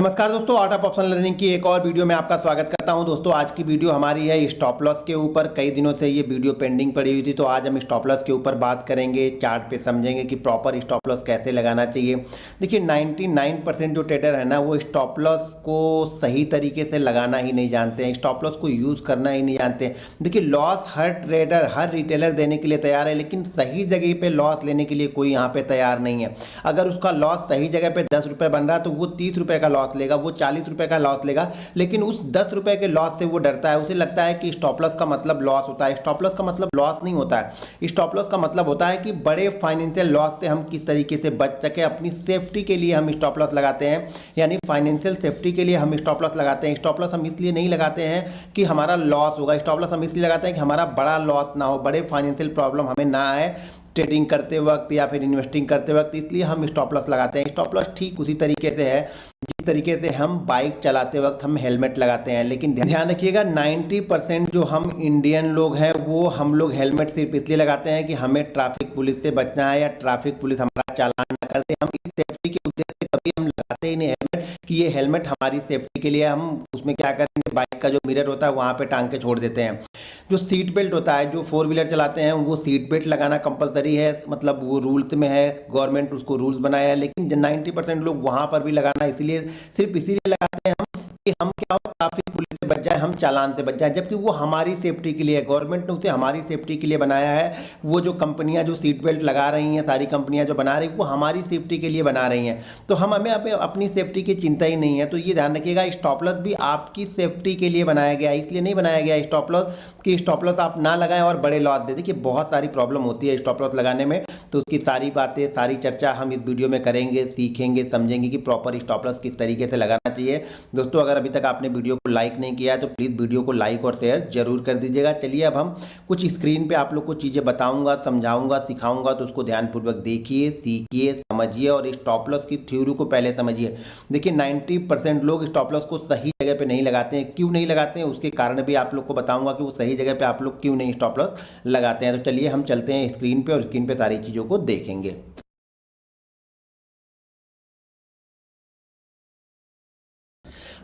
नमस्कार दोस्तों, art of option learning की एक और वीडियो में आपका स्वागत करता हूं। दोस्तों आज की वीडियो हमारी है स्टॉप लॉस के ऊपर। कई दिनों से ये वीडियो पेंडिंग पड़ी हुई थी, तो आज हम स्टॉप लॉस के ऊपर बात करेंगे, चार्ट पे समझेंगे कि प्रॉपर स्टॉप लॉस कैसे लगाना चाहिए। देखिए 99% जो ट्रेडर है ना, वो स्टॉप लॉस को सही तरीके से लगाना ही नहीं जानते हैं, स्टॉप लॉस को यूज़ करना ही नहीं जानते हैं। देखिए लॉस हर ट्रेडर, हर रिटेलर देने के लिए तैयार है, लेकिन सही जगह पर लॉस लेने के लिए कोई यहाँ पर तैयार नहीं है। अगर उसका लॉस सही जगह पर 10 रुपये बन रहा है तो वो 30 रुपये का लॉस लेगा, वो 40 रुपए का लॉस लेगा, लेकिन उस 10 रुपए के लॉस से वो डरता है। उसे लगता है कि स्टॉप लॉस का मतलब लॉस होता है। स्टॉप लॉस का मतलब लॉस नहीं होता है। स्टॉप लॉस का मतलब होता है कि बड़े फाइनेंशियल लॉस से हम किस तरीके से बच सके। अपनी सेफ्टी के लिए हम स्टॉप लॉस लगाते हैं, यानी फाइनेंशियल सेफ्टी के लिए हम स्टॉप लॉस लगाते हैं। स्टॉप लॉस हम इसलिए नहीं लगाते हैं कि हमारा लॉस होगा, स्टॉप लॉस हम इसलिए लगाते हैं कि हमारा बड़ा लॉस ना हो, बड़े फाइनेंशियल प्रॉब्लम हमें ना आए ट्रेडिंग करते वक्त या फिर इन्वेस्टिंग करते वक्त, इसलिए हम स्टॉप लॉस लगाते हैं। स्टॉप लॉस ठीक उसी तरीके से है जिस तरीके से हम बाइक चलाते वक्त हम हेलमेट लगाते हैं। लेकिन ध्यान रखिएगा 90% जो हम इंडियन लोग हैं वो हम लोग हेलमेट सिर्फ इसलिए लगाते हैं कि हमें ट्रैफिक पुलिस से बचना है या ट्रैफिक पुलिस हमारा चालान ना कर दे। हम इस सेफ्टी के उद्देश्य से कभी हम लगाते ही नहीं हेलमेट कि ये हेलमेट हमारी सेफ्टी के लिए। हम उसमें क्या करेंगे, बाइक का जो मिरर होता है वहाँ पे टांग के छोड़ देते हैं। जो सीट बेल्ट होता है, जो 4 व्हीलर चलाते हैं वो सीट बेल्ट लगाना कंपलसरी है, मतलब वो रूल्स में है, गवर्नमेंट उसको रूल्स बनाया है। लेकिन 90% लोग वहाँ पर भी लगाना इसीलिए, सिर्फ इसीलिए लगाते हैं हम कि हम क्या हो, ट्रैफिक पुलिस से बच जाए, हम चालान से बच जाए, जबकि वो हमारी सेफ्टी के लिए है। गवर्नमेंट ने उसे हमारी सेफ्टी के लिए बनाया है। वो जो कंपनियां जो सीट बेल्ट लगा रही हैं, सारी कंपनियां जो बना रही हैं, वो हमारी सेफ्टी के लिए बना रही हैं। तो हमें अपनी सेफ्टी की चिंता ही नहीं है। तो ये ध्यान रखिएगा, स्टॉप लॉस भी आपकी सेफ्टी के लिए बनाया गया है, इसलिए नहीं बनाया गया स्टॉप लॉस कि स्टॉप लॉस आप ना लगाएं और बड़े लॉस दे। देखिए बहुत सारी प्रॉब्लम होती है स्टॉप लॉस लगाने में, तो उसकी सारी बातें, सारी चर्चा हम इस वीडियो में करेंगे, सीखेंगे, समझेंगे कि प्रॉपर स्टॉप लॉस किस तरीके से लगाना चाहिए। दोस्तों अगर अभी तक आपने वीडियो को लाइक नहीं किया है तो प्लीज़ वीडियो को लाइक और शेयर जरूर कर दीजिएगा। चलिए अब हम कुछ स्क्रीन पे आप लोग को चीज़ें बताऊंगा, समझाऊंगा, सिखाऊंगा, तो उसको ध्यानपूर्वक देखिए, सीखिए, समझिए और स्टॉप लॉस की थ्योरी को पहले समझिए। देखिए 90% लोग स्टॉप लॉस को सही जगह पे नहीं लगाते हैं। क्यों नहीं लगाते हैं उसके कारण भी आप लोग को बताऊंगा कि वो सही जगह पे आप लोग क्यों नहीं स्टॉप लॉस लगाते हैं। तो चलिए हम चलते हैं स्क्रीन पे और स्क्रीन पे सारी चीज़ों को देखेंगे।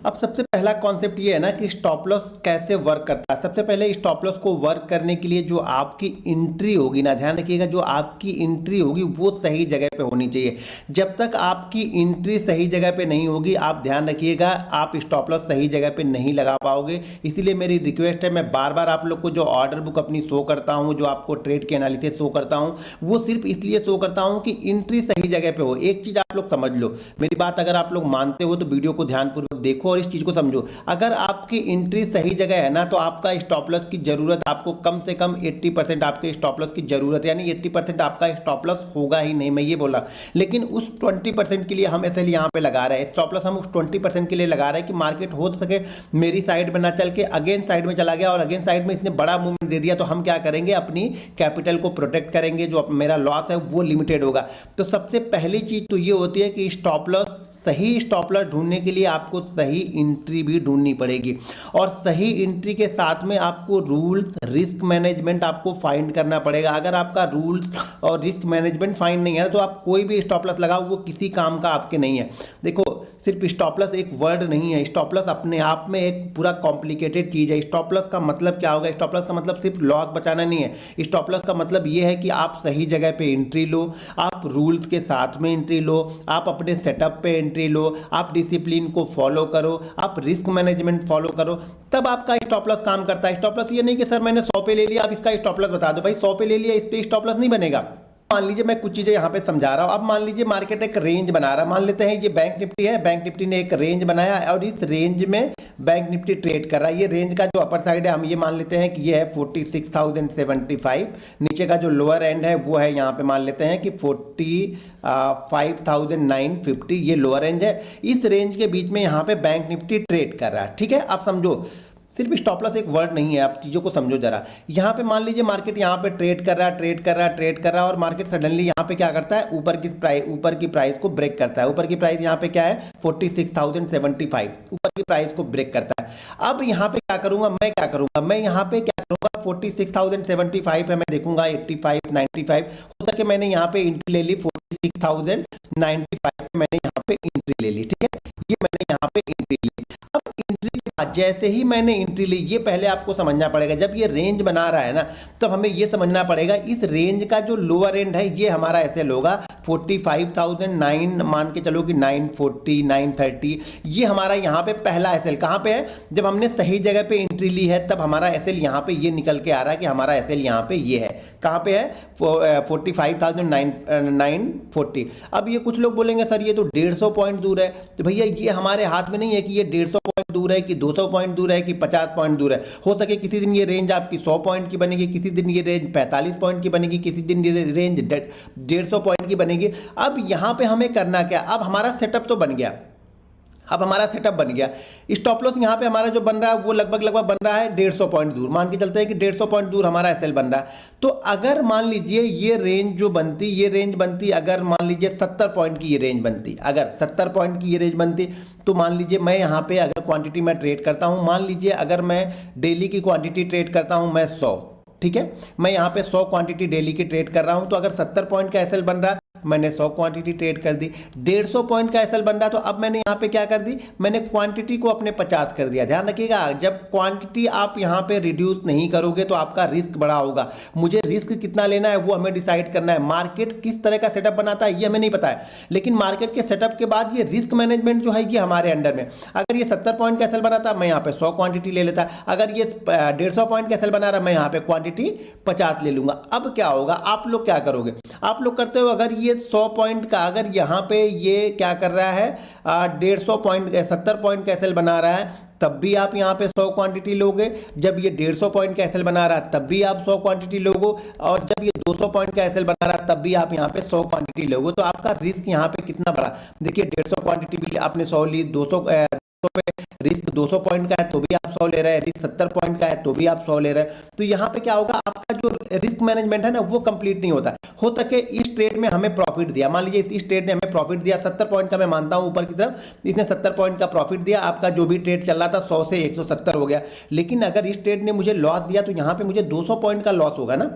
अब सबसे पहला कॉन्सेप्ट ये है ना कि स्टॉप लॉस कैसे वर्क करता है। सबसे पहले स्टॉप लॉस को वर्क करने के लिए जो आपकी एंट्री होगी ना, ध्यान रखिएगा, जो आपकी एंट्री होगी वो सही जगह पे होनी चाहिए। जब तक आपकी एंट्री सही जगह पे नहीं होगी, आप ध्यान रखिएगा, आप स्टॉप लॉस सही जगह पे नहीं लगा पाओगे। इसीलिए मेरी रिक्वेस्ट है, मैं बार बार आप लोग को जो ऑर्डर बुक अपनी शो करता हूँ, जो आपको ट्रेड के एनालिसिस शो करता हूँ, वो सिर्फ इसलिए शो करता हूँ कि एंट्री सही जगह पे हो। एक चीज़ आप लोग समझ लो, मेरी बात अगर आप लोग मानते हो तो वीडियो को ध्यानपूर्वक देखो और इस चीज को समझो। अगर आपकी एंट्री सही जगह है ना, तो आपका स्टॉप लॉस की जरूरत, आपको कम से कम 80% आपके स्टॉप लॉस की जरूरत है, यानी 80% आपका स्टॉप लॉस होगा ही नहीं, मैं ये बोला। लेकिन उस 20% के लिए हम ऐसे यहाँ पे लगा रहे हैं स्टॉप लॉस, हम उस 20% के लिए लगा रहे हैं कि मार्केट हो सके मेरी साइड में ना चल के अगेन साइड में चला गया और अगेन साइड में इसने बड़ा मूवमेंट दे दिया, तो हम क्या करेंगे, अपनी कैपिटल को प्रोटेक्ट करेंगे, जो मेरा लॉस है वो लिमिटेड होगा। तो सबसे पहली चीज तो ये होती है कि स्टॉप लॉस, सही स्टॉप लॉस ढूंढने के लिए आपको सही एंट्री भी ढूंढनी पड़ेगी और सही एंट्री के साथ में आपको रूल्स, रिस्क मैनेजमेंट आपको फाइंड करना पड़ेगा। अगर आपका रूल्स और रिस्क मैनेजमेंट फाइंड नहीं है तो आप कोई भी स्टॉप लॉस लगाओ, वो किसी काम का आपके नहीं है। देखो सिर्फ स्टॉप लॉस एक वर्ड नहीं है, स्टॉप लॉस अपने आप में एक पूरा कॉम्प्लिकेटेड चीज़ है। स्टॉप लॉस का मतलब क्या होगा, स्टॉप लॉस का मतलब सिर्फ लॉस बचाना नहीं है। स्टॉप लॉस का मतलब ये है कि आप सही जगह पे एंट्री लो, आप रूल्स के साथ में एंट्री लो, आप अपने सेटअप पे एंट्री लो, आप डिसिप्लिन को फॉलो करो, आप रिस्क मैनेजमेंट फॉलो करो, तब आपका स्टॉप लॉस काम करता है। स्टॉप लॉस ये नहीं कि सर मैंने 100 पे ले लिया, आप इसका स्टॉप लॉस बता दो। भाई 100 पे ले लिया, इस पे स्टॉप लॉस नहीं बनेगा। मान लीजिए मैं कुछ चीजें यहाँ पे समझा रहा हूँ। अब मान लीजिए मार्केट एक रेंज बना रहा है, मान लेते हैं ये बैंक निफ्टी है, बैंक निफ्टी ने एक रेंज बनाया और इस रेंज में बैंक निफ्टी ट्रेड कर रहा है। ये रेंज का जो अपर साइड है हम ये मान लेते हैं कि ये है 46,075, नीचे का जो लोअर एंड है वो है यहाँ पे मान लेते हैं कि 45,950, ये लोअर रेंज है। इस रेंज के बीच में यहाँ पे बैंक निफ्टी ट्रेड कर रहा है, ठीक है। आप समझो, सिर्फ स्टॉप लॉस एक वर्ड नहीं है, आप चीज़ों को समझो जरा। यहाँ पे मान लीजिए मार्केट यहाँ पे ट्रेड कर रहा है, ट्रेड कर रहा है, ट्रेड कर रहा है और मार्केट सडनली यहाँ पे क्या करता है, ऊपर की प्राइस को ब्रेक करता है। ऊपर की प्राइस यहाँ पे क्या है 46,075, ऊपर की प्राइस को ब्रेक करता है। अब यहाँ पे क्या करूंगा, मैं यहाँ पे क्या करूंगा, 46,075 है, मैं देखूंगा 85, 95 हो सके मैंने यहाँ पे एंट्री ले ली, 46,095 मैंने यहाँ पे एंट्री ले ली, ठीक है। ये मैंने यहाँ पे एंट्री ली। अब एंट्री के बाद जैसे ही मैंने एंट्री ली, ये पहले आपको समझना पड़ेगा, जब ये रेंज बना रहा है ना, तब हमें ये समझना पड़ेगा इस रेंज का जो लोअर एंड है ये हमारा एसएल होगा 45,009, मान के चलो कि 940 930, ये हमारा यहाँ पे पहला एसएल कहाँ पे है, जब हमने सही जगह पे एंट्री ली है तब हमारा एसएल यहाँ पे ये निकल के आ रहा है कि हमारा एसएल यहाँ पे ये है, कहाँ पे है 45,940। अब ये कुछ लोग बोलेंगे सर ये तो 150 पॉइंट दूर है, तो भैया ये हमारे हाथ में नहीं है कि ये 150 पॉइंट दूर है कि 200 पॉइंट दूर है कि 50 पॉइंट दूर है। हो सके किसी दिन ये रेंज आपकी 100 पॉइंट की बनेगी, किसी दिन ये रेंज 45 पॉइंट की बनेगी, किसी दिन ये रेंज 150 पॉइंट की बनेगी। अब यहाँ पे हमें करना क्या, अब हमारा सेटअप तो बन गया, अब हमारा सेटअप बन गया, स्टॉप लॉस यहाँ पे हमारा जो बन रहा है वो लगभग बन रहा है 150 पॉइंट दूर, मान के चलते हैं कि 150 पॉइंट दूर हमारा एसएल बन रहा है। तो अगर मान लीजिए ये रेंज जो बनती, ये रेंज बनती, अगर मान लीजिए 70 पॉइंट की ये रेंज बनती, अगर 70 पॉइंट की ये रेंज बनती, तो मान लीजिए मैं यहाँ पे अगर क्वांटिटी मैं ट्रेड करता हूँ, मान लीजिए अगर मैं डेली की क्वांटिटी ट्रेड करता हूँ मैं 100, ठीक है, मैं यहाँ पे 100 क्वांटिटी डेली की ट्रेड कर रहा हूँ, तो अगर 70 पॉइंट का एसएल बन रहा है, मैंने 100 क्वांटिटी ट्रेड कर दी, 150 पॉइंट का एसएल बन रहा, तो अब मैंने यहाँ पे क्या कर दी, मैंने क्वांटिटी को अपने 50 कर दिया। ध्यान रखिएगा, जब क्वांटिटी आप यहाँ पे रिड्यूस नहीं करोगे तो आपका रिस्क बड़ा होगा। मुझे रिस्क कितना लेना है वो हमें डिसाइड करना है, मार्केट किस तरह का सेटअप बनाता है ये हमें नहीं पता है, लेकिन मार्केट के सेटअप के बाद ये रिस्क मैनेजमेंट जो है ये हमारे अंडर में। अगर ये 70 पॉइंट का एसएल बनाता मैं यहाँ पे 100 क्वांटिटी ले लेता, अगर ये 150 पॉइंट का एसएल बना रहा मैं यहाँ पे क्वांटिटी 50 ले लूंगा। अब क्या होगा, आप लोग क्या करोगे, आप लोग करते हो, अगर ये 100 पॉइंट का, अगर यहाँ पे ये क्या कर रहा है 150 पॉइंट 70 पॉइंट का एसएल बना रहा है, तब भी आप यहाँ पे 100 क्वांटिटी लोगे। जब ये 150 पॉइंट का एसएल बना रहा है तब भी आप 100 क्वांटिटी लोगे, और जब ये 200 पॉइंट का एसएल बना रहा है तब भी आप यहाँ पे 100 क्वांटिटी लोगे। तो आपका रिस्क यहाँ पे कितना बड़ा, देखिए 150 क्वांटिटी भी आपने 100 ली, 200 पे रिस्क 200 पॉइंट का है तो भी आप 100 ले रहे हैं, रिस्क 70 पॉइंट का है तो भी आप 100 ले रहे हैं। तो यहाँ पे क्या होगा, आपका जो रिस्क मैनेजमेंट है ना वो कंप्लीट नहीं होता। हो सके इस ट्रेड में हमें प्रॉफिट दिया, मान लीजिए इस ट्रेड ने हमें प्रॉफिट दिया 70 पॉइंट का, मैं मानता हूं ऊपर की तरफ इसने 70 पॉइंट का प्रॉफिट दिया, आपका जो भी ट्रेड चल रहा था 100 से 170 हो गया। लेकिन अगर इस ट्रेड ने मुझे लॉस दिया तो यहाँ पे मुझे 200 पॉइंट का लॉस होगा ना,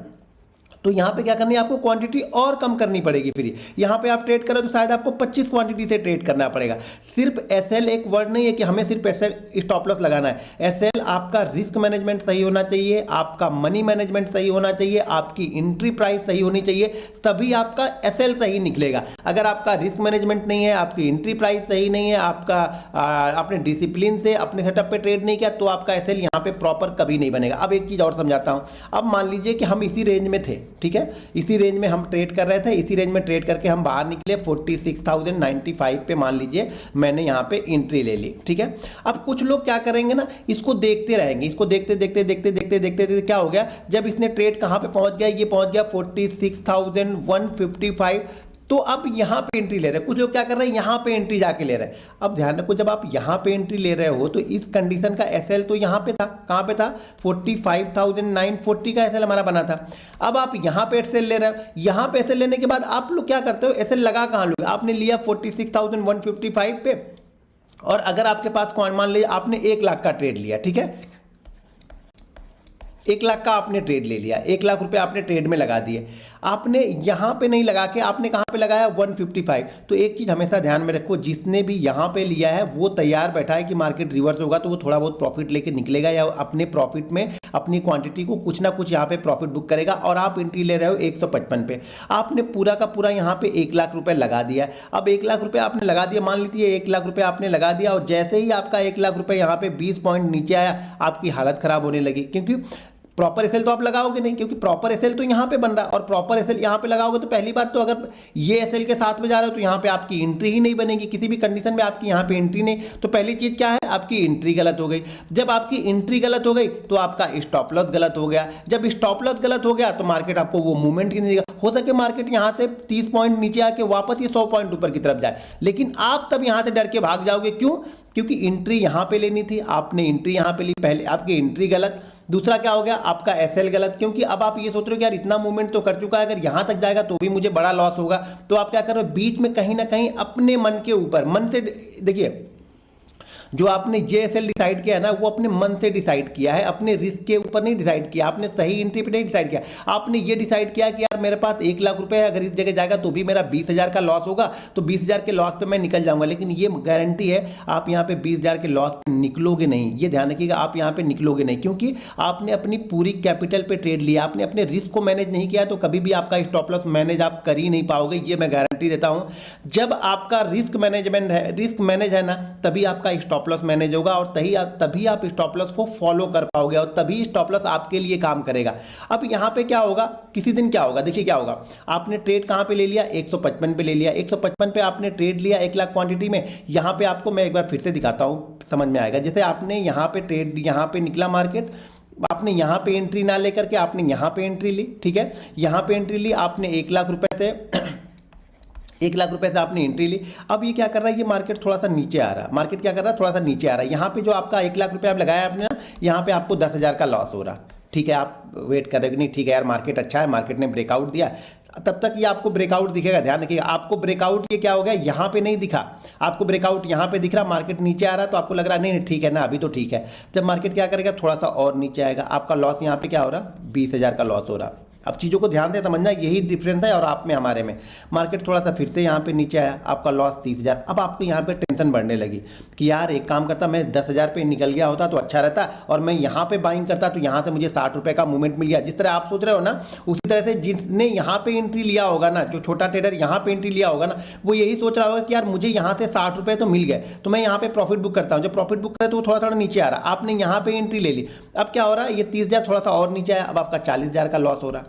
तो यहाँ पे क्या करनी है, आपको क्वांटिटी और कम करनी पड़ेगी। फिर यहाँ पे आप ट्रेड करो तो शायद आपको 25 क्वांटिटी से ट्रेड करना पड़ेगा। सिर्फ एसएल एक वर्ड नहीं है कि हमें सिर्फ एसएल स्टॉप लॉस लगाना है। एसएल आपका रिस्क मैनेजमेंट सही होना चाहिए, आपका मनी मैनेजमेंट सही होना चाहिए, आपकी एंट्री प्राइस सही होनी चाहिए, तभी आपका एसएल सही निकलेगा। अगर आपका रिस्क मैनेजमेंट नहीं है, आपकी एंट्री प्राइस सही नहीं है, आपका आपने डिसिप्लिन से अपने सेटअप पे ट्रेड नहीं किया, तो आपका एसएल यहाँ पे प्रॉपर कभी नहीं बनेगा। अब एक चीज़ और समझाता हूँ। अब मान लीजिए कि हम इसी रेंज में थे, ठीक है, इसी रेंज में हम ट्रेड कर रहे थे, इसी रेंज में ट्रेड करके हम बाहर निकले 46,095 पे, मान लीजिए मैंने यहाँ पे एंट्री ले ली, ठीक है। अब कुछ लोग क्या करेंगे ना, इसको देखते रहेंगे, इसको देखते देखते देखते देखते देखते देखते क्या हो गया, जब इसने ट्रेड कहाँ पे पहुंच गया, ये पहुंच गया 46,155, तो अब यहाँ पे एंट्री ले रहे हैं। कुछ लोग क्या कर रहे हैं, यहाँ पे एंट्री जाके ले रहे हैं। अब ध्यान रखो, जब आप यहाँ पे एंट्री ले रहे हो तो इस कंडीशन का एसएल तो यहाँ पे था, कहाँ पे था 45,940 का एसएल हमारा बना था। अब आप यहाँ पे एसएल ले रहे हो, यहाँ पे एसएल लेने के बाद आप लोग क्या करते हो, एसएल लगा कहाँ लोगे, आपने लिया 46,155 पे, और अगर आपके पास मान लीजिए आपने 1 लाख का ट्रेड लिया, ठीक है, 1 लाख का आपने ट्रेड ले लिया, 1 लाख रुपए आपने ट्रेड में लगा दिए, आपने यहाँ पे नहीं लगा के आपने कहाँ पे लगाया 155। तो एक चीज़ हमेशा ध्यान में रखो, जिसने भी यहाँ पे लिया है वो तैयार बैठा है कि मार्केट रिवर्स होगा तो वो थोड़ा बहुत प्रॉफिट लेके निकलेगा, या अपने प्रॉफिट में अपनी क्वांटिटी को कुछ ना कुछ यहाँ पे प्रॉफिट बुक करेगा। और आप एंट्री ले रहे हो 155 पे, आपने पूरा का पूरा यहाँ पे 1 लाख रुपए लगा दिया। अब 1 लाख रुपए आपने लगा दिया, मान लीजिए 1 लाख रुपए आपने लगा दिया, और जैसे ही आपका 1 लाख रुपए यहाँ पे 20 पॉइंट नीचे आया, आपकी हालत खराब होने लगी, क्योंकि प्रॉपर एसएल तो आप लगाओगे नहीं, क्योंकि प्रॉपर एसएल तो यहाँ पे बन रहा है, और प्रॉपर एसएल यहाँ पे लगाओगे तो पहली बात तो अगर ये एसएल के साथ में जा रहे हो तो यहाँ पे आपकी एंट्री ही नहीं बनेगी, किसी भी कंडीशन में आपकी यहाँ पे एंट्री नहीं। तो पहली चीज़ क्या है, आपकी एंट्री गलत हो गई। जब आपकी एंट्री गलत हो गई तो आपका स्टॉप लॉस गलत हो गया। जब स्टॉप लॉस गलत हो गया तो मार्केट आपको वो मूवमेंट ही नहीं देगा। हो सके मार्केट यहाँ से 30 पॉइंट नीचे आके वापस ये 100 पॉइंट ऊपर की तरफ जाए, लेकिन आप तब यहाँ से डर के भाग जाओगे। क्यों? क्योंकि एंट्री यहाँ पे लेनी थी, आपने एंट्री यहाँ पे ली, पहले आपकी एंट्री गलत। दूसरा क्या हो गया, आपका एसएल गलत, क्योंकि अब आप ये सोच रहे हो कि यार इतना मूवमेंट तो कर चुका है, अगर यहाँ तक जाएगा तो भी मुझे बड़ा लॉस होगा। तो आप क्या कर रहे हो, बीच में कहीं ना कहीं अपने मन के ऊपर, मन से देखिए, जो आपने ये एसएल डिसाइड किया है ना, वो अपने मन से डिसाइड किया है, अपने रिस्क के ऊपर नहीं डिसाइड किया, आपने सही एंट्री पे नहीं डिसाइड किया। आपने ये डिसाइड किया कि यार मेरे पास 1 लाख रुपए है, अगर इस जगह जाएगा तो भी मेरा 20,000 का लॉस होगा, तो 20,000 के लॉस पे मैं निकल जाऊंगा। लेकिन ये गारंटी है आप यहाँ पे 20,000 के लॉस पे निकलोगे नहीं, ये ध्यान रखिएगा, आप यहाँ पे निकलोगे नहीं, क्योंकि आपने अपनी पूरी कैपिटल पे ट्रेड लिया, आपने अपने रिस्क को मैनेज नहीं किया, तो कभी भी आपका स्टॉप लॉस मैनेज आप कर ही नहीं पाओगे, ये मैं गारंटी देता हूं। जब आपका रिस्क मैनेज है ना, तभी आपका स्टॉप लॉस मैनेज होगा, और तभी आप स्टॉप लॉस को फॉलो कर पाओगे, और तभी स्टॉप लॉस आपके लिए काम करेगा। अब यहां पे क्या होगा, किसी दिन क्या होगा, देखिए क्या होगा, आपने ट्रेड कहां पे ले लिया, 155 पे ले लिया, 155 पे आपने ट्रेड लिया 1 लाख क्वांटिटी में। यहां पे आपको मैं एक बार फिर से दिखाता हूं, समझ में आएगा। जैसे आपने यहां पे ट्रेड, यहां पे निकला मार्केट, आपने यहां पे एंट्री ना लेकर के आपने यहां पे एंट्री ली, ठीक है, यहां पे एंट्री ली आपने 1 लाख रुपए से 1 लाख रुपए से आपने एंट्री ली। अब ये क्या कर रहा है, ये मार्केट थोड़ा सा नीचे आ रहा है, मार्केट क्या कर रहा है, थोड़ा सा नीचे आ रहा है। यहाँ पे जो आपका 1 लाख रुपए आप लगाया आपने ना, यहाँ पे आपको 10,000 का लॉस हो रहा, ठीक है, आप वेट कर रहे हो, नहीं ठीक है यार मार्केट अच्छा है, मार्केट ने ब्रेकआउट दिया, तब तक ये आपको ब्रेकआउट दिखेगा। ध्यान रखिएगा, आपको ब्रेकआउट ये क्या हो गया, यहाँ पे नहीं दिखा, आपको ब्रेकआउट यहाँ पे दिख रहा, मार्केट नीचे आ रहा है, तो आपको लग रहा है नहीं ठीक है ना, अभी तो ठीक है। जब मार्केट क्या करेगा, थोड़ा सा और नीचे आएगा, आपका लॉस यहाँ पे क्या हो रहा, 20,000 का लॉस हो रहा। अब चीज़ों को ध्यान से समझना, यही डिफरेंस है और आप में हमारे में। मार्केट थोड़ा सा फिर से यहाँ पे नीचे आया, आपका लॉस 30,000। अब आपको यहाँ पे टेंशन बढ़ने लगी कि यार एक काम करता, मैं 10,000 पे निकल गया होता तो अच्छा रहता, और मैं यहाँ पे बाइंग करता तो यहाँ से मुझे 60 रुपये का मूवमेंट मिल गया। जिस तरह आप सोच रहे हो ना, उसी तरह से जिसने यहाँ पे एंट्री लिया होगा ना, जो छोटा ट्रेडर यहाँ पे एंट्री लिया होगा ना, वो यही सोच रहा होगा कि यार मुझे यहाँ से 60 रुपये तो मिल गए, तो मैं यहाँ पे प्रॉफिट बुक करता हूँ। जब प्रॉफिट बुक करे तो वो थोड़ा थोड़ा नीचे आ रहा, आपने यहाँ पे एंट्री ले ली, अब क्या हो रहा है, ये 30,000 थोड़ा सा और नीचे आया, अब आपका 40,000 का लॉस हो रहा।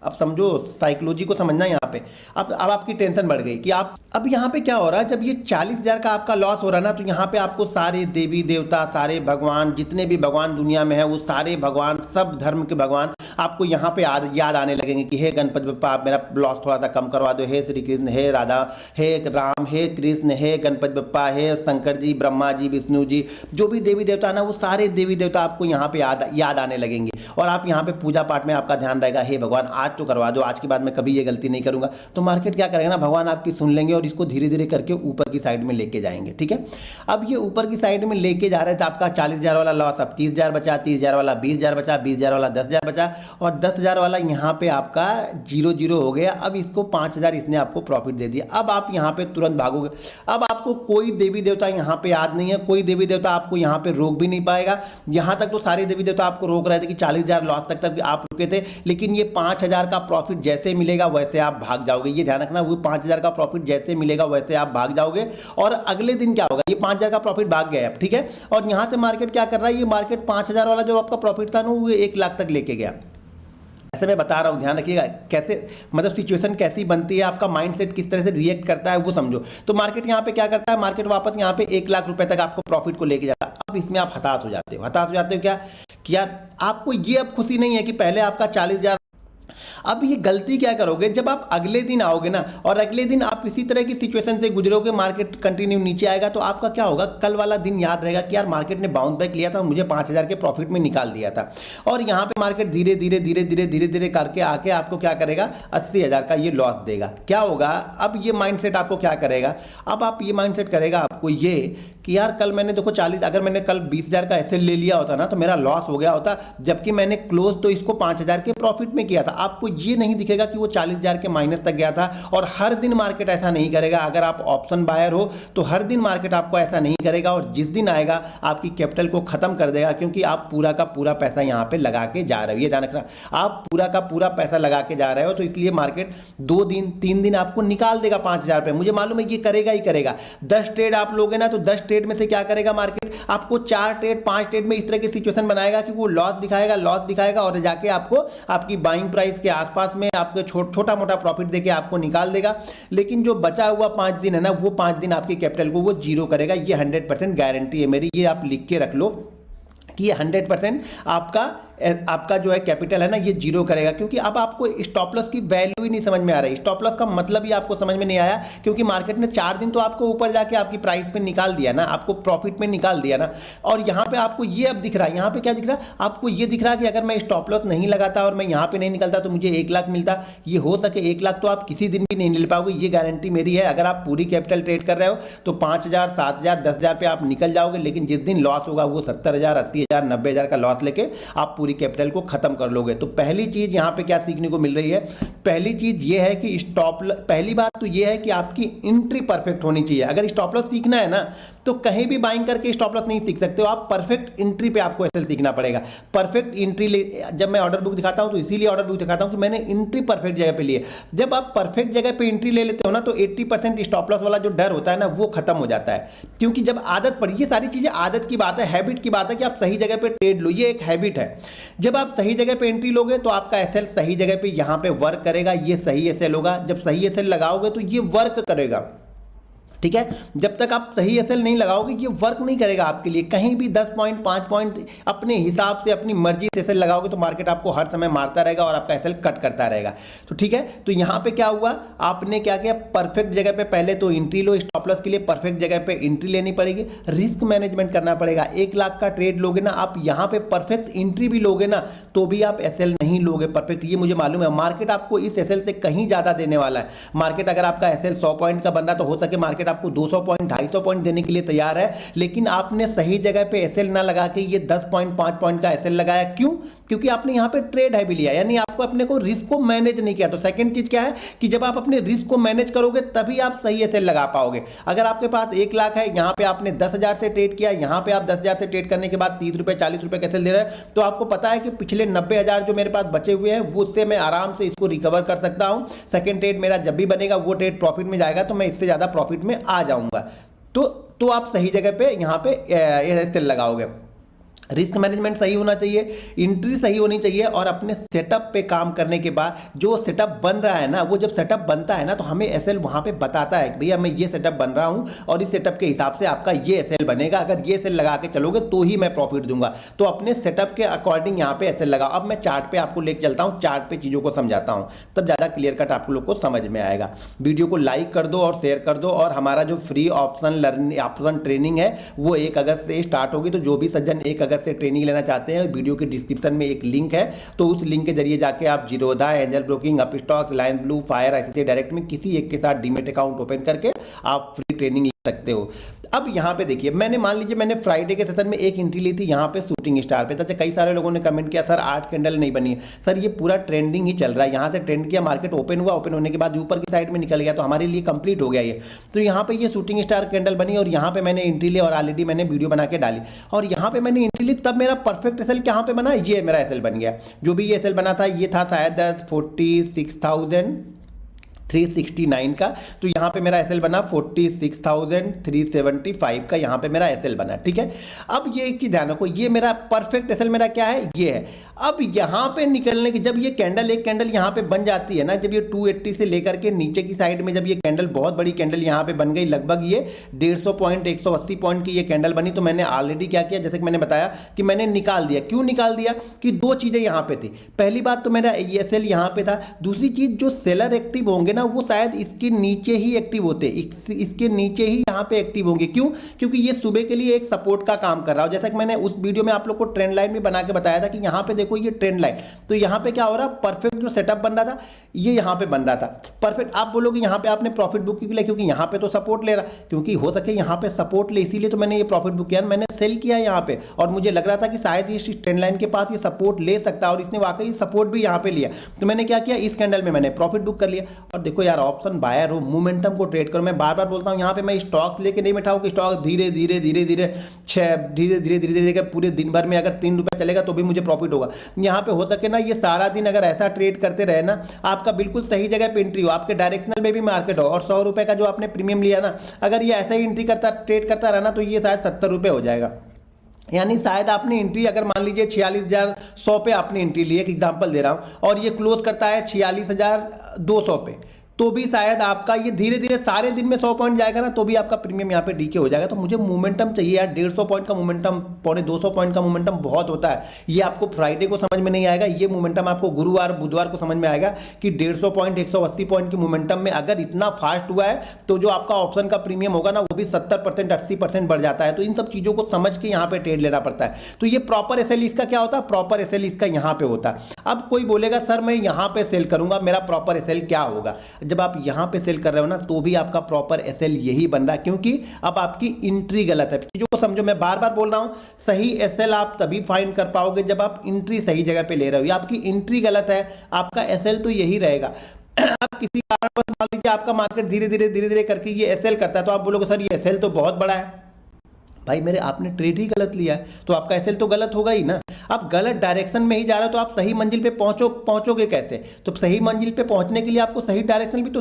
अब समझो, साइकोलॉजी को समझना यहाँ पे। अब आपकी टेंशन बढ़ गई कि आप, अब यहाँ पे क्या हो रहा है, जब ये 40,000 का आपका लॉस हो रहा है ना, तो यहाँ पे आपको सारे देवी देवता, सारे भगवान, जितने भी भगवान दुनिया में है, वो सारे भगवान, सब धर्म के भगवान आपको यहाँ पे याद आने लगेंगे कि हे गणपति बप्पा आप मेरा लॉस थोड़ा सा कम करवा दो, हे श्री कृष्ण, हे राधा, हे राम, हे कृष्ण, हे गणपति बप्पा, हे शंकर जी, ब्रह्मा जी, विष्णु जी, जो भी देवी देवता ना, वो सारे देवी देवता आपको यहाँ पे याद आने लगेंगे, और आप यहाँ पे पूजा पाठ में आपका ध्यान रहेगा, हे भगवान आज तो करवा दो, आज के बाद मैं कभी ये गलती नहीं करूंगा। तो मार्केट क्या करेगा ना, भगवान आपकी सुन लेंगे और इसको धीरे धीरे करके ऊपर की साइड में लेके जाएंगे, ठीक है। अब ये ऊपर की साइड में लेके जा रहे थे, आपका 40,000 वाला लॉस, अब 30,000 बचा, 30,000 वाला 20,000 बचा, 20,000 वाला 10,000 बचा, और 10,000 वाला यहाँ पे आपका 0-0 हो गया। अब इसको 5,000 इसने आपको प्रॉफिट दे दिया। अब आप यहाँ पे तुरंत भागोगे, अब आपको कोई देवी देवता यहाँ पे याद नहीं है, कोई देवी देवता आपको यहाँ पे रोक भी नहीं पाएगा। यहाँ तक तो सारे देवी देवता आपको रोक रहे थे कि 40,000 लॉस तक आप रुके थे, लेकिन ये 5,000 का प्रॉफिट जैसे मिलेगा वैसे आप भाग जाओगे। ये ध्यान रखना, वो 5,000 का प्रॉफिट जैसे मिलेगा वैसे आप भाग जाओगे, और अगले दिन क्या होगा, ये 5,000 का प्रॉफिट भाग गया, ठीक है। और यहां से मार्केट क्या कर रहा है, ये मार्केट 5,000 वाला जो आपका प्रॉफिट था ना, वो 1 लाख तक लेके गया। ऐसे मैं बता रहा हूं, ध्यान रखिएगा, कैसे मतलब सिचुएशन कैसी बनती है, आपका माइंडसेट किस तरह से रिएक्ट करता है वो समझो। तो मार्केट यहां पे क्या करता है, मार्केट वापस यहां पे 1 लाख रुपए तक आपको प्रॉफिट को लेके जाता है। अब इसमें आप हताश हो जाते हो क्या कि यार आपको ये अब खुशी नहीं है कि पहले आपका 40,000। अब ये गलती क्या करोगे, जब आप अगले दिन आओगे ना, और अगले दिन आप इसी तरह की सिचुएशन से गुजरोगे, मार्केट कंटिन्यू नीचे आएगा, तो आपका क्या होगा, कल वाला दिन याद रहेगा कि यार मार्केट ने बाउंस बैक लिया था, मुझे 5,000 के प्रॉफिट में निकाल दिया था, और यहाँ पे मार्केट धीरे धीरे धीरे धीरे धीरे धीरे करके आके आपको क्या करेगा, 80,000 का ये लॉस देगा। क्या होगा, अब ये माइंडसेट आपको क्या करेगा, अब आप ये माइंडसेट करेगा आपको ये कि यार कल मैंने देखो 40, अगर मैंने कल 20,000 का ऐसे ले लिया होता ना, तो मेरा लॉस हो गया होता, जबकि मैंने क्लोज तो इसको 5,000 के प्रॉफिट में किया था। आपको ये नहीं दिखेगा कि वो 40,000 के माइनस तक गया था। और हर दिन मार्केट ऐसा नहीं करेगा, अगर आप ऑप्शन बायर हो तो हर दिन मार्केट आपको ऐसा नहीं करेगा, और जिस दिन आएगा आपकी कैपिटल को खत्म कर देगा, क्योंकि आप पूरा का पूरा पैसा यहाँ पे लगा के जा रहे हो। ये ध्यान रखना, आप पूरा का पूरा पैसा लगा के जा रहे हो, तो इसलिए मार्केट 2 दिन 3 दिन आपको निकाल देगा 5,000 पे। मुझे मालूम है ये करेगा ही करेगा। 10 ट्रेड आप लोगे ना, तो 10 ट्रेड में से क्या करेगा मार्केट, आपको 4 ट्रेड 5 ट्रेड में इस तरह की सिचुएशन बनाएगा कि वो लॉस दिखाएगा और जाके आपको आपकी बाइंग प्राइस के आसपास में आपको छोटा मोटा प्रॉफिट देके आपको निकाल देगा। लेकिन जो बचा हुआ 5 दिन है ना, वो 5 दिन आपकी कैपिटल को वो जीरो करेगा। ये 100% गारंटी है मेरी, ये आप लिख के रख लो कि ये 100% आपका जो है कैपिटल है ना, ये जीरो करेगा। क्योंकि अब आपको स्टॉप लॉस की वैल्यू ही नहीं समझ में आ रही, स्टॉप लॉस का मतलब ही आपको समझ में नहीं आया, क्योंकि मार्केट ने 4 दिन तो आपको ऊपर जाके आपकी प्राइस पे निकाल दिया ना, आपको प्रॉफिट में निकाल दिया ना। और यहाँ पे आपको ये अब दिख रहा है, यहाँ पे क्या दिख रहा है आपको, ये दिख रहा है कि अगर मैं स्टॉप लॉस नहीं लगाता और मैं यहाँ पे नहीं निकलता तो मुझे 1 लाख मिलता। ये हो सके 1 लाख तो आप किसी दिन भी नहीं मिल पाओगे, ये गारंटी मेरी है। अगर आप पूरी कैपिटल ट्रेड कर रहे हो तो 5,000 7,000 10,000 पे आप निकल जाओगे, लेकिन जिस दिन लॉस होगा वो 70,000 80,000 90,000 का लॉस लेके आप पूरी कैपिटल को खत्म कर लोगे। तो पहली चीज यहाँ पे क्या सीखने को मिल रही है, पहली चीज ये है कि पहली बात तो ये है कि आपकी एंट्री परफेक्ट होनी चाहिए। अगर स्टॉप लॉस सीखना है ना तो कहीं भी बाइंग करके स्टॉप लॉस नहीं सीख सकते हो आप, परफेक्ट एंट्री पे आपको एसएल सीखना पड़ेगा। परफेक्ट एंट्री जब मैं ऑर्डर बुक दिखाता हूं तो इसीलिए ऑर्डर बुक दिखाता हूं कि मैंने एंट्री परफेक्ट जगह पे लिए। जब आप परफेक्ट जगह पे एंट्री ले लेते हो ना तो 80% स्टॉप लॉस वाला जो डर होता है ना वो खत्म हो जाता है, क्योंकि जब आदत पड़ी, ये सारी चीजें आदत की बात है, हैबिट की बात है कि आप सही जगह पे ट्रेड लो, ये एक हैबिट है। जब आप सही जगह पे एंट्री लोगे तो आपका एसएल सही जगह पे यहां पे वर्क करेगा, ये सही एसएल होगा। जब सही एसएल लगाओगे तो ये वर्क करेगा, ठीक है। जब तक आप सही एसएल नहीं लगाओगे ये वर्क नहीं करेगा आपके लिए। कहीं भी 10 पॉइंट 5 पॉइंट अपने हिसाब से अपनी मर्जी से एसएल लगाओगे तो मार्केट आपको हर समय मारता रहेगा और आपका एसएल कट करता रहेगा। तो ठीक है, तो यहाँ पे क्या हुआ, आपने क्या किया, परफेक्ट जगह पे पहले तो एंट्री लो। स्टॉप लॉस के लिए परफेक्ट जगह पे एंट्री लेनी पड़ेगी, रिस्क मैनेजमेंट करना पड़ेगा। 1 लाख का ट्रेड लोगे ना आप, यहाँ पे परफेक्ट एंट्री भी लोगे ना तो भी आप एसएल नहीं लोगे परफेक्ट, ये मुझे मालूम है। मार्केट आपको इस एसएल से कहीं ज्यादा देने वाला है। मार्केट अगर आपका एसएल 100 पॉइंट का बन रहा तो हो सके मार्केट आपको 200 पॉइंट 250 पॉइंट देने के लिए तैयार है, लेकिन आपने सही जगह पे एसएल ना लगा के ये 10 पॉइंट 5 पॉइंट का एसएल लगाया। क्यों? क्योंकि आपने यहां पे ट्रेड है भी लिया, यानी आपको अपने को रिस्क को मैनेज नहीं किया। तो सेकंड चीज क्या है कि जब आप अपने रिस्क को मैनेज करोगे तभी आप सही एसएल लगा पाओगे। अगर आपके पास 1 लाख है, यहां पे आपने 10,000 से ट्रेड किया, यहां पे आप 10,000 से ट्रेड करने के बाद 30 रुपए 40 रुपए का एसएल दे रहे हैं, तो आपको पता है कि पिछले 90,000 जो मेरे पास बचे हुए हैं वो उससे मैं आराम से इसको रिकवर कर सकता हूं। सेकंड ट्रेड मेरा जब भी बनेगा वो ट्रेड प्रॉफिट में जाएगा तो मैं इससे ज्यादा प्रॉफिट में आ जाऊंगा। तो आप सही जगह पे यहां पे एसएल लगाओगे। रिस्क मैनेजमेंट सही होना चाहिए, एंट्री सही होनी चाहिए, और अपने सेटअप पे काम करने के बाद जो सेटअप बन रहा है ना, वो जब सेटअप बनता है ना तो हमें एसएल वहां पे बताता है कि भैया मैं ये सेटअप बन रहा हूं और इस सेटअप के हिसाब से आपका ये एसएल बनेगा। अगर ये एसएल लगा के चलोगे तो ही मैं प्रॉफिट दूंगा। तो अपने सेटअप के अकॉर्डिंग यहाँ पे एसएल लगाओ। अब मैं चार्ट पे आपको लेकर चलता हूँ, चार्ट पे चीजों को समझाता हूँ, तब ज्यादा क्लियर कट आप लोग को समझ में आएगा। वीडियो को लाइक कर दो और शेयर कर दो, और हमारा जो फ्री ऑप्शन ट्रेनिंग है वो 1 अगस्त से स्टार्ट होगी। तो जो भी सज्जन 1 अगस्त से ट्रेनिंग लेना चाहते हैं, वीडियो के डिस्क्रिप्शन में एक लिंक है, तो उस लिंक के जरिए जाके आप Zerodha, angel broking, Upstox, Reliance blue, fire, ICICI direct में किसी एक के साथ डीमेट अकाउंट ओपन करके आप फ्री ट्रेनिंग ले सकते हो। अब यहाँ पे देखिए, मैंने मान लीजिए मैंने फ्राइडे के सेशन में एक एंट्री ली थी यहाँ पे शूटिंग स्टार पे। तो कई सारे लोगों ने कमेंट किया सर 8 कैंडल नहीं बनी है। सर ये पूरा ट्रेंडिंग ही चल रहा है, यहाँ से ट्रेंड किया, मार्केट ओपन हुआ, ओपन होने के बाद ऊपर की साइड में निकल गया, तो हमारे लिए कंप्लीट हो गया ये। तो यहाँ पे ये शूटिंग स्टार कैंडल बनी और यहाँ पे मैंने एंट्री ली और ऑलरेडी मैंने वीडियो बना के डाली, और यहाँ पे मैंने एंट्री ली, तब मेरा परफेक्ट एसएल कहाँ पे बना, ये मेरा एसएल बन गया। जो भी ये एसएल बना था ये था शायद 46,369 का, तो यहाँ पे मेरा एसएल बना 46,375 का, यहाँ पे मेरा एसएल बना। ठीक है, अब ये एक चीज ध्यान रखो, ये मेरा परफेक्ट एसएल मेरा क्या है, ये है। अब यहाँ पे निकलने की, जब ये कैंडल, एक कैंडल यहाँ पे बन जाती है ना, जब ये 280 से लेकर के नीचे की साइड में जब ये कैंडल, बहुत बड़ी कैंडल यहाँ पे बन गई, लगभग ये 150 पॉइंट 180 पॉइंट की ये कैंडल बनी, तो मैंने ऑलरेडी क्या किया, जैसे कि मैंने बताया कि मैंने निकाल दिया। क्यों निकाल दिया कि 2 चीजें यहाँ पे थी। पहली बात तो मेरा एसएल यहाँ पे था, दूसरी चीज जो सेलर एक्टिव होंगे ना वो शायद इसके नीचे ही एक्टिव होते, इसके नीचे ही यहाँ पे एक्टिव होंगे। क्यों? क्योंकि ये सुबह के लिए एक सपोर्ट का काम कर रहा हो। जैसा कि मैंने उस वीडियो में आप लोग को ट्रेंड लाइन भी बना के बताया था कि यहाँ पे देखो ये ट्रेंड लाइन, तो यहाँ पे क्या हो रहा, परफेक्ट जो सेटअप बन रहा था ये यहाँ पे बन रहा था परफेक्ट। आप बोलोगे यहाँ पे आपने प्रॉफिट बुक क्यों लिया, क्योंकि यहाँ पे तो सपोर्ट ले रहा, क्योंकि हो सके यहाँ पे सपोर्ट ले, इसीलिए तो मैंने ये प्रॉफिट बुक किया। मैंने सेल किया यहाँ पे और मुझे लग रहा था कि शायद इस ट्रेंड लाइन के पास ये सपोर्ट ले सकता है, और इसने वाकई सपोर्ट भी यहाँ पे लिया। तो मैंने क्या किया, इस कैंडल में मैंने प्रॉफिट बुक कर लिया। और देखो यार, ऑप्शन बायर हो, मोमेंटम को ट्रेड करो। मैं बार बार बोलता हूँ यहाँ पे मैं स्टॉक्स लेके नहीं बैठा हूँ कि स्टॉक धीरे धीरे धीरे धीरे धीरे पूरे दिन भर में अगर 3 रुपये चलेगा तो भी मुझे प्रॉफिट होगा। यहाँ पे हो सके ना ये सारा दिन अगर ऐसा ट्रेड करते रहे ना, आपका बिल्कुल सही जगह पे एंट्री हो, आपके डायरेक्शनल में भी मार्केट हो, और 100 रुपये का जो आपने प्रीमियम लिया ना, अगर ये ऐसा ही एंट्री करता ट्रेड करता रहा ना तो ये शायद 70 रुपये हो जाएगा। यानी शायद आपने एंट्री, अगर मान लीजिए 46,100 पे आपने एंट्री ली, एक एग्जांपल दे रहा हूं, और ये क्लोज करता है 46,200 पे, तो भी शायद आपका ये धीरे धीरे सारे दिन में 100 पॉइंट जाएगा ना, तो भी आपका प्रीमियम यहाँ पे डीके हो जाएगा। तो मुझे मोमेंटम चाहिए यार, 150 पॉइंट का मोमेंटम, 250 पॉइंट का मोमेंटम बहुत होता है। ये आपको फ्राइडे को समझ में नहीं आएगा, ये मोमेंटम आपको गुरुवार बुधवार को समझ में आएगा कि 150 पॉइंट 180 पॉइंट की मोमेंटम में अगर इतना फास्ट हुआ है तो जो आपका ऑप्शन का प्रीमियम होगा ना वो भी 70% 80% बढ़ जाता है। तो इन सब चीजों को समझ के यहाँ पे ट्रेड लेना पड़ता है। तो ये प्रॉपर एसएल इसका क्या होता है, प्रॉपर एसएल इसका यहाँ पे होता है। अब कोई बोलेगा सर मैं यहाँ पे सेल करूंगा, मेरा प्रॉपर एसएल क्या होगा। जब आप यहाँ पे सेल कर रहे हो ना तो भी आपका प्रॉपर एसएल यही बन रहा है, क्योंकि अब आपकी एंट्री गलत है। चीज़ों को समझो, मैं बार बार बोल रहा हूँ, सही एसएल आप तभी फाइंड कर पाओगे जब आप एंट्री सही जगह पे ले रहे हो। या आपकी एंट्री गलत है, आपका एसएल तो यही रहेगा। अब किसी कारणवश मान लीजिए आपका मार्केट धीरे धीरे करके ये एसएल करता है, तो आप बोलोगे सर ये एसएल तो बहुत बड़ा है। भाई मेरे आपने ट्रेड ही गलत लिया है, तो आपका एसएल तो गलत होगा ही ना। आप गलत डायरेक्शन में ही जा रहे हो तो आप सही मंजिल पे पहुंचोगे कैसे? तो सही मंजिल पे पहुंचने के लिए आपको सही डायरेक्शन भी तो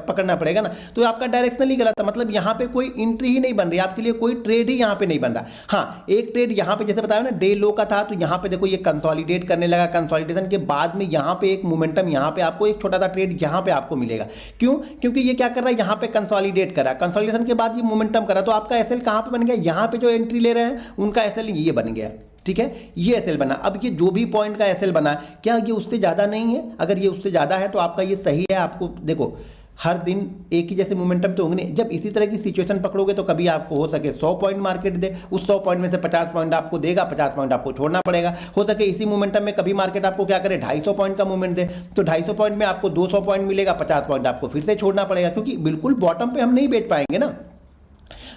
पकड़ना पड़ेगा ना। तो आपका डायरेक्शन ही गलत है, मतलब यहाँ पे कोई एंट्री ही नहीं बन रही, आपके लिए कोई ट्रेड ही यहाँ पे नहीं बन रहा। हाँ, एक ट्रेड यहाँ पे जैसे बताया ना डे लो का था, तो यहाँ पे देखो ये कंसोलिडेट करने लगा, कंसोलिडेशन के बाद में यहाँ पे एक मोमेंटम, यहाँ पे आपको एक छोटा सा ट्रेड यहाँ पे आपको मिलेगा। क्यों? क्योंकि ये क्या कर रहा है, यहाँ पे कंसोलिडेट करा, कंसोलिडेशन के बाद ये मोमेंटम करा, तो आपका एसएल कहाँ पे बन गया, यहाँ पे जो एंट्री ले रहे हैं उनका एसएल ये बन गया। ठीक है, ये एसएल बना। अब ये जो भी पॉइंट का एसएल बना, क्या ये उससे ज़्यादा नहीं है? अगर ये उससे ज़्यादा है तो आपका ये सही है। आपको देखो हर दिन एक ही जैसे मोमेंटम तो होंगे नहीं। जब इसी तरह की सिचुएशन पकड़ोगे तो कभी आपको हो सके 100 पॉइंट मार्केट दे, उस 100 पॉइंट में से 50 पॉइंट आपको देगा, 50 पॉइंट आपको छोड़ना पड़ेगा। हो सके इसी मोमेंटम में कभी मार्केट आपको क्या करे 250 पॉइंट का मूवमेंट दे, तो 250 पॉइंट में आपको 200 पॉइंट मिलेगा, 50 पॉइंट आपको फिर से छोड़ना पड़ेगा, क्योंकि बिल्कुल बॉटम पे हम नहीं बेच पाएंगे ना।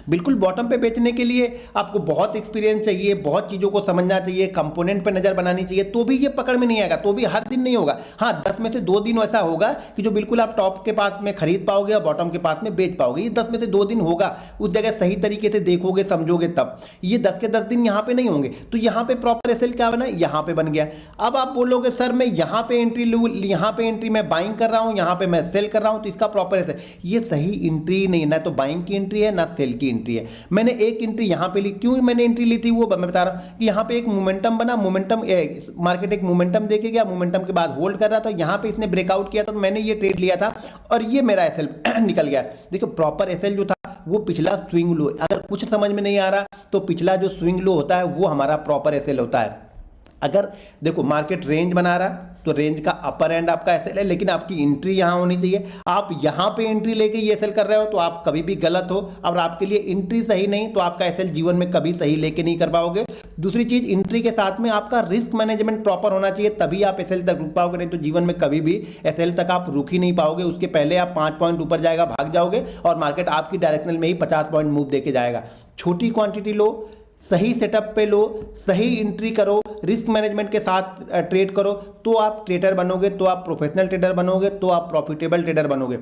बिल्कुल बॉटम पे बेचने के लिए आपको बहुत एक्सपीरियंस चाहिए, बहुत चीज़ों को समझना चाहिए, कंपोनेंट पे नज़र बनानी चाहिए, तो भी ये पकड़ में नहीं आएगा, तो भी हर दिन नहीं होगा। हाँ, 10 में से 2 दिन ऐसा होगा कि जो बिल्कुल आप टॉप के पास में खरीद पाओगे और बॉटम के पास में बेच पाओगे। ये 10 में से 2 दिन होगा, उस जगह सही तरीके से देखोगे समझोगे तब। ये 10 के 10 दिन यहाँ पे नहीं होंगे। तो यहाँ पे प्रॉपर एसएल क्या बना, यहाँ पे बन गया। अब आप बोलोगे सर मैं यहाँ पे एंट्री लूँ, यहाँ पे एंट्री मैं बाइंग कर रहा हूँ, यहाँ पे मैं सेल कर रहा हूँ, तो इसका प्रॉपर एसएल, ये सही एंट्री नहीं है, ना तो बाइंग की एंट्री है ना सेल की एंट्री है। मैंने एक एंट्री यहाँ पे ली, क्यों मैंने एंट्री ली थी वो मैं बता रहा हूँ कि यहाँ पे एक मोमेंटम बना, मोमेंटम मार्केट एक मोमेंटम देके गया, मोमेंटम के बाद होल्ड कर रहा था, यहाँ पे इसने ब्रेकआउट किया था, तो मैंने ये ट्रेड लिया था और ये मेरा एसएल निकल गया। देखो प्रॉपर एसएल जो था वो पिछला स्विंग लो, अगर कुछ समझ में नहीं आ रहा तो पिछला जो स्विंग लो होता है वो हमारा प्रॉपर एसएल होता है। अगर देखो मार्केट रेंज बना रहा तो रेंज का अपर एंड आपका एसएल है, लेकिन आपकी एंट्री यहाँ होनी चाहिए। आप यहाँ पे एंट्री लेके ये एसएल कर रहे हो तो आप कभी भी गलत हो, और आपके लिए एंट्री सही नहीं तो आपका एसएल जीवन में कभी सही लेके नहीं कर पाओगे। दूसरी चीज, एंट्री के साथ में आपका रिस्क मैनेजमेंट प्रॉपर होना चाहिए, तभी आप एसएल तक रुक पाओगे, नहीं तो जीवन में कभी भी एसएल तक आप रुक ही नहीं पाओगे। उसके पहले आप 5 पॉइंट ऊपर जाएगा, भाग जाओगे और मार्केट आपकी डायरेक्शनल में ही 50 पॉइंट मूव देके जाएगा। छोटी क्वांटिटी लो, सही सेटअप पे लो, सही एंट्री करो, रिस्क मैनेजमेंट के साथ ट्रेड करो, तो आप ट्रेडर बनोगे, तो आप प्रोफेशनल ट्रेडर बनोगे, तो आप प्रॉफिटेबल ट्रेडर बनोगे।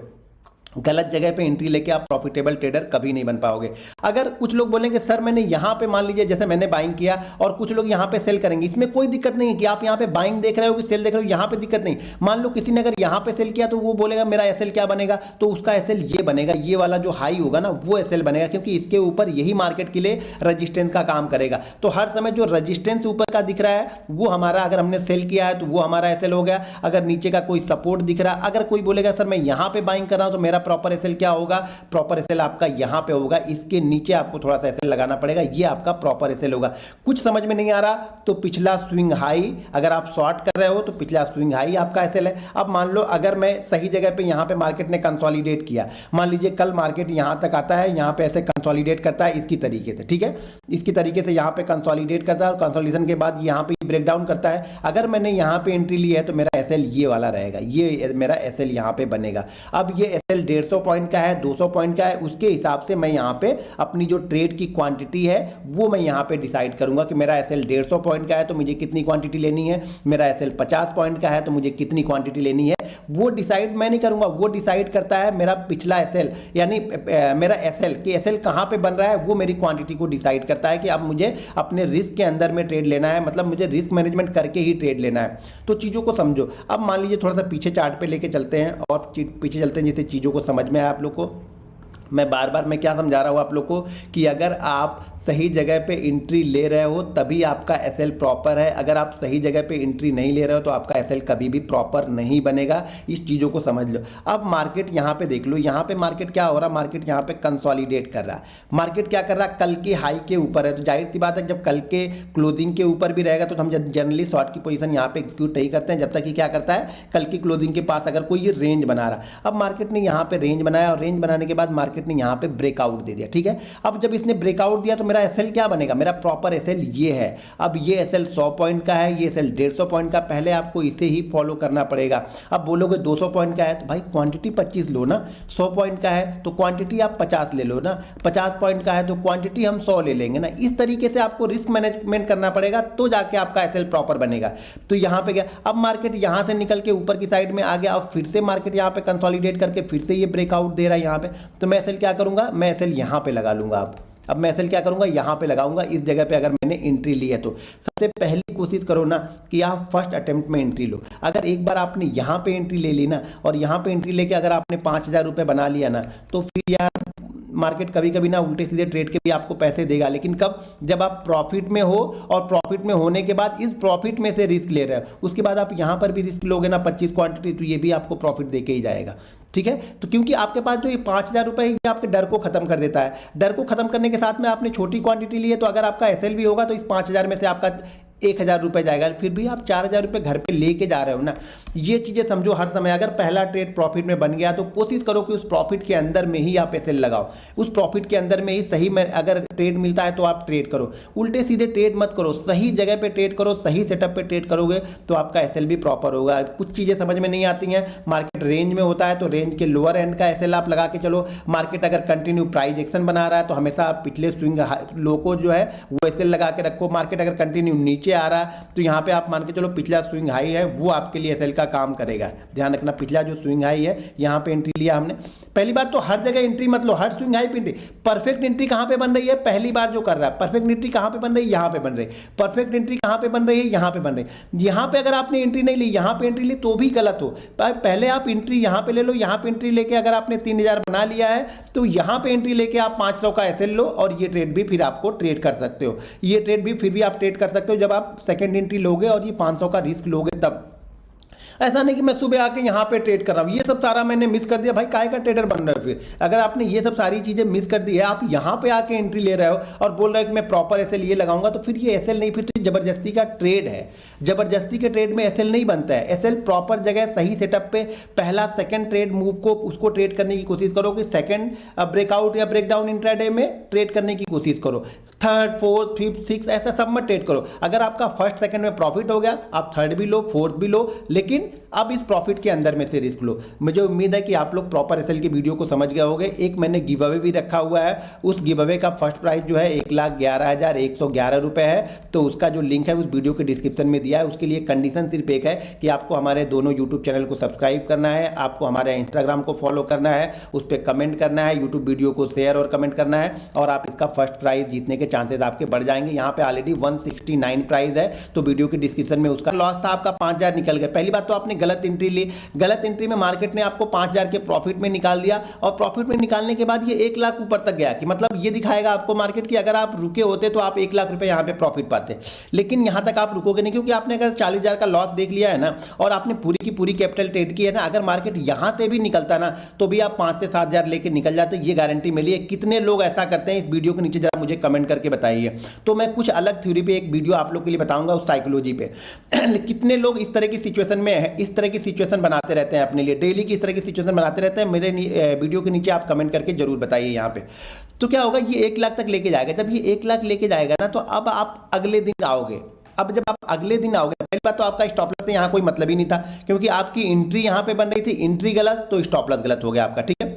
गलत जगह पे एंट्री लेके आप प्रॉफिटेबल ट्रेडर कभी नहीं बन पाओगे। अगर कुछ लोग बोलेंगे सर मैंने यहाँ पे मान लीजिए जैसे मैंने बाइंग किया और कुछ लोग यहाँ पे सेल करेंगे, इसमें कोई दिक्कत नहीं है कि आप यहाँ पे बाइंग देख रहे हो कि सेल देख रहे हो, यहाँ पे दिक्कत नहीं। मान लो किसी ने अगर यहाँ पे सेल किया तो वो बोलेगा मेरा एसएल क्या बनेगा, तो उसका एसएल ये बनेगा, ये वाला जो हाई होगा ना वो एसएल बनेगा, क्योंकि इसके ऊपर यही मार्केट के लिए रजिस्टेंस का काम करेगा। तो हर समय जो रजिस्टेंस ऊपर का दिख रहा है वो हमारा, अगर हमने सेल किया है तो वो हमारा एसएल हो गया। अगर नीचे का कोई सपोर्ट दिख रहा है, अगर कोई बोलेगा सर मैं यहाँ पे बाइंग कर रहा हूँ तो मेरा प्रॉपर एसएल क्या होगा, प्रॉपर एसएल आपका यहां पे होगा, इसके नीचे आपको थोड़ा सा एसएल लगाना पड़ेगा, ये आपका प्रॉपर एसएल होगा। कुछ समझ में नहीं आ रहा तो पिछला स्विंग हाई, अगर आप शॉर्ट कर रहे हो तो पिछला स्विंग हाई आपका एसएल है। अब मान लो अगर मैं सही जगह पे यहां पे मार्केट ने कंसोलिडेट किया, मान लीजिए कल मार्केट यहां तक आता है, यहां पे ऐसे कंसोलिडेट करता है इसकी तरीके से, ठीक है, इसकी तरीके से यहां पे कंसोलिडेट करता है और कंसोलिडेशन के बाद यहां पे ब्रेक डाउन करता है। अगर मैंने यहां पे एंट्री ली है तो मेरा एसएल ये वाला रहेगा, ये मेरा एसएल यहां पे बनेगा। अब ये एसएल 150 पॉइंट का है, 200 पॉइंट का है, उसके हिसाब से मैं यहाँ पे अपनी जो ट्रेड की क्वांटिटी है वो मैं यहाँ पे डिसाइड करूंगा कि मेरा एसएल 150 पॉइंट का है तो मुझे कितनी क्वांटिटी लेनी है, मेरा एसएल 50 पॉइंट का है तो मुझे कितनी क्वांटिटी लेनी है। वो डिसाइड मैं नहीं करूंगा, वो डिसाइड करता है मेरा पिछला एसएल, यानी मेरा एसएल कि एसएल कहाँ पे बन रहा है, वो मेरी क्वांटिटी को डिसाइड करता है कि अब मुझे अपने रिस्क के अंदर में ट्रेड लेना है, मतलब मुझे रिस्क मैनेजमेंट करके ही ट्रेड लेना है। तो चीज़ों को समझो। अब मान लीजिए थोड़ा सा पीछे चार्ट पे लेके चलते हैं और पीछे चलते हैं जिससे चीज़ों को समझ में आए आप लोग को। मैं बार बार मैं क्या समझा रहा हूँ आप लोग को कि अगर आप सही जगह पे एंट्री ले रहे हो तभी आपका एसएल प्रॉपर है, अगर आप सही जगह पे एंट्री नहीं ले रहे हो तो आपका एसएल कभी भी प्रॉपर नहीं बनेगा। इस चीज़ों को समझ लो। अब मार्केट यहाँ पे देख लो, यहाँ पे मार्केट क्या हो रहा है, मार्केट यहाँ पे कंसोलिडेट कर रहा है। मार्केट क्या कर रहा है, कल के हाई के ऊपर है, तो जाहिर सी बात है जब कल के क्लोजिंग के ऊपर भी रहेगा तो हम जनरली शॉर्ट की पोजीशन यहाँ पे एग्जीक्यूट नहीं करते हैं जब तक कि क्या करता है, कल की क्लोजिंग के पास अगर कोई ये रेंज बना रहा। अब मार्केट ने यहाँ पे रेंज बनाया और रेंज बनाने के बाद मार्केट ने यहाँ पे ब्रेकआउट दे दिया, ठीक है। अब जब इसने ब्रेकआउट दिया तो मेरा एसएल क्या बनेगा, मेरा प्रॉपर एसएल ये है। अब ये एसएल 100 पॉइंट का है, ये एसएल 150 पॉइंट का, पहले आपको इसे ही फॉलो करना पड़ेगा। अब बोलोगे 200 पॉइंट का है तो भाई क्वांटिटी 25 लो ना, 100 पॉइंट का है तो क्वांटिटी आप 50 ले लो ना, 50 पॉइंट का है तो क्वांटिटी हम 100 ले लेंगे ना। इस तरीके से आपको रिस्क मैनेजमेंट करना पड़ेगा, तो जाके आपका एसएल प्रॉपर बनेगा। तो यहाँ पे क्या, अब मार्केट यहाँ से निकल के ऊपर की साइड में आ गया, अब फिर से मार्केट यहाँ पे कंसोलिडेट करके फिर से ये ब्रेकआउट दे रहा है यहाँ पे, तो मैं एसएल क्या करूँगा, मैं एसएल यहाँ पे लगा लूँगा। अब मैं एसएल क्या करूँगा, यहाँ पे लगाऊंगा। इस जगह पे अगर मैंने एंट्री ली है तो सबसे पहली कोशिश करो ना कि आप फर्स्ट अटेम्प्ट में एंट्री लो। अगर एक बार आपने यहाँ पे एंट्री ले ली ना, और यहाँ पे एंट्री लेके अगर आपने 5,000 रुपये बना लिया ना, तो फिर यार मार्केट कभी कभी ना उल्टे सीधे ट्रेड के भी आपको पैसे देगा, लेकिन कब, जब आप प्रॉफिट में हो, और प्रॉफिट में होने के बाद इस प्रॉफिट में से रिस्क ले रहे हो, उसके बाद आप यहाँ पर भी रिस्क लोगे ना 25 क्वांटिटी, तो ये भी आपको प्रॉफिट दे के ही जाएगा। ठीक है, तो क्योंकि आपके पास जो ये 5,000 रुपये ये आपके डर को खत्म कर देता है। डर को खत्म करने के साथ में आपने छोटी क्वांटिटी ली है, तो अगर आपका एसएल भी होगा तो इस 5,000 में से आपका 1,000 रुपये जाएगा, फिर भी आप 4,000 रुपये घर पे लेके जा रहे हो ना। ये चीज़ें समझो हर समय। अगर पहला ट्रेड प्रॉफिट में बन गया तो कोशिश करो कि उस प्रॉफिट के अंदर में ही आप एसएल लगाओ, उस प्रॉफिट के अंदर में ही सही में अगर ट्रेड मिलता है तो आप ट्रेड करो। उल्टे सीधे ट्रेड मत करो, सही जगह पे ट्रेड करो, सही सेटअप पे ट्रेड करोगे तो आपका एसएल भी प्रॉपर होगा। कुछ चीज़ें समझ में नहीं आती हैं, मार्केट रेंज में होता है तो रेंज के लोअर एंड का एसएल आप लगा के चलो। मार्केट अगर कंटिन्यू प्राइस एक्शन बना रहा है तो हमेशा आप पिछले स्विंग लो को जो है वो एसएल लगा के रखो। मार्केट अगर कंटिन्यू नीचे आ रहा है तो यहाँ पे आप मान के चलो पिछला स्विंग हाई है वो आपके लिए एसएल का काम करेगा। ध्यान रखना, पिछला जो स्विंग हाई है यहाँ पे एंट्री लिया हमने। पहली बात तो हर जगह एंट्री मत लो, हर स्विंग हाई पे एंट्री। परफेक्ट एंट्री कहाँ पे बन रही है, पहली बार जो कर रहा है, परफेक्ट एंट्री कहाँ पे बन रही है, यहाँ पे बन रही है। परफेक्ट एंट्री कहाँ पे बन रही है, यहाँ पे बन रही है। यहाँ पे अगर आपने एंट्री नहीं ली, यहाँ पे एंट्री ली तो भी गलत हो। पहले आप एंट्री यहाँ पे ले लो, यहाँ पे एंट्री लेके अगर आपने 3,000 बना लिया है तो यहाँ पे एंट्री लेके आप 500 का एसएल लो, और ये ट्रेड भी फिर आपको ट्रेड कर सकते हो। ये ट्रेड भी फिर भी आप ट्रेड कर सकते हो जब आप सेकंड एंट्री लोगे और ये 500 का रिस्क लोगे तब। ऐसा नहीं कि मैं सुबह आके यहाँ पे ट्रेड कर रहा हूँ, ये सब सारा मैंने मिस कर दिया। भाई काहे का ट्रेडर बन रहे हो फिर, अगर आपने ये सब सारी चीज़ें मिस कर दी है, आप यहाँ पे आके एंट्री ले रहे हो और बोल रहे हो कि मैं प्रॉपर एसएल ये लगाऊंगा, तो फिर ये एसएल नहीं, फिर तो जबरदस्ती का ट्रेड है। जबरदस्ती के ट्रेड में एसएल नहीं बनता है। एसएल प्रॉपर जगह सही सेटअप पे पहला सेकंड ट्रेड मूव को उसको ट्रेड करने की कोशिश करो कि सेकंड ब्रेकआउट या ब्रेकडाउन इंट्राडे में ट्रेड करने की कोशिश करो। थर्ड, फोर्थ, फिफ्थ, सिक्स ऐसा सब में ट्रेड करो। अगर आपका फर्स्ट सेकंड में प्रॉफिट हो गया, आप थर्ड भी लो, फोर्थ भी लो, लेकिन अब इस प्रॉफिट के अंदर में से रिस्क लो। मुझे उम्मीद है कि आप लोग प्रॉपर एसएल की वीडियो को समझ गए होंगे। एक मैंने गिव अवे भी रखा हुआ है, उस गिव अवे का फर्स्ट प्राइस जो है 1,11,111 रुपये है, तो उसका जो लिंक है उस वीडियो के डिस्क्रिप्शन में दिया है। उसके लिए कंडीशन सिर्फ एक है कि आपको हमारे दोनों यूट्यूब चैनल को सब्सक्राइब करना है, आपको हमारे इंस्टाग्राम को फॉलो करना है, उस पर कमेंट करना है, यूट्यूब वीडियो को शेयर और कमेंट करना है, और आप इसका फर्स्ट प्राइज जीतने के चांसेस आपके बढ़ जाएंगे। यहाँ पे ऑलरेडी 169 प्राइज है, तो वीडियो के डिस्क्रिप्शन में उसका लॉस था आपका 5,000 निकल गया। पहली बात तो आपने गलत एंट्री ली, गलत एंट्री में मार्केट ने आपको 5,000 के प्रॉफिट में निकाल दिया, और प्रॉफिट में निकालने के बाद ये 1 लाख ऊपर तक गया, कि मतलब ये दिखाएगा आपको मार्केट की अगर आप रुके होते तो आप 1 लाख रुपए यहाँ पे प्रॉफिट पाते, लेकिन यहाँ तक आप रुकोगे नहीं, क्योंकि आपने अगर 40,000 का लॉस देख लिया है ना, और आपने पूरी की पूरी कैपिटल ट्रेड की है ना, अगर मार्केट यहाँ से भी निकलता ना तो भी आप 5 से 7,000 लेके निकल जाते, ये गारंटी मिली है। कितने लोग ऐसा करते हैं इस वीडियो के नीचे जरा मुझे कमेंट करके बताइए। तो मैं कुछ अलग थ्योरी पे एक वीडियो आप लोग के लिए बताऊंगा, उस साइकोलॉजी पे। कितने लोग इस तरह की सिचुएशन में है, इस तरह की सिचुएशन बनाते रहते हैं अपने लिए, डेली की इस तरह की सिचुएशन बनाते रहते हैं। मेरे वीडियो के नीचे आप कमेंट करके जरूर बताइए यहाँ पे। तो क्या होगा, ये 1 लाख तक लेके जाएगा। जब ये 1 लाख लेके जाएगा ना, तो अब आप अगले दिन आओगे। अब जब आप अगले दिन आओगे, पहली बात तो आपका स्टॉप लॉस से यहाँ कोई मतलब ही नहीं था, क्योंकि आपकी एंट्री यहाँ पे बन रही थी, एंट्री गलत तो स्टॉप लॉस गलत हो गया आपका। ठीक है,